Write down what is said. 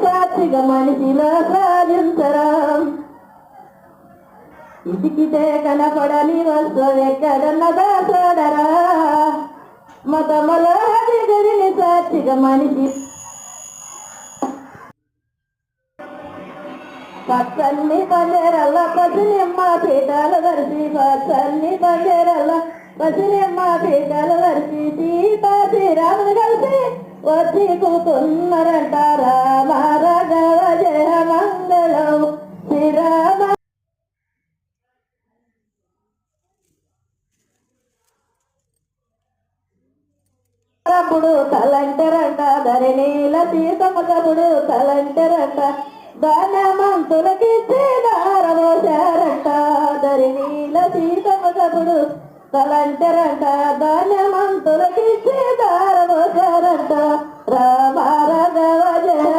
సాక్షిగా మనిషిలో సాధించరం ఇదికితే కనపడని వస్తువు ఎక్కడన్నదా చూడరా మతములో దిగురిని సాక్షిగా మనిషి పచ్చన్ని బందేరల్ల పసినిమ్మ పీఠాలు వరిసి పచ్చన్ని బందేరల్ల పసినిమ్మ పీఠాలు వరిసి సీతా శ్రీరాములు కలిసి వచ్చి కూతున్నారంట రామ రాఘవ జయ మంగళం శ్రీరామ కబుడు తలంటరంట ధరణీల సీతమ్మ కబుడు తలంటరంట ధనమంతులకిచ్చి దారవోశారంట ధరణీల సీతమ్మ కబుడు తలంటరంట ధనమంతులకిచ్చి దారవోశారంట రామ రాఘవ జయ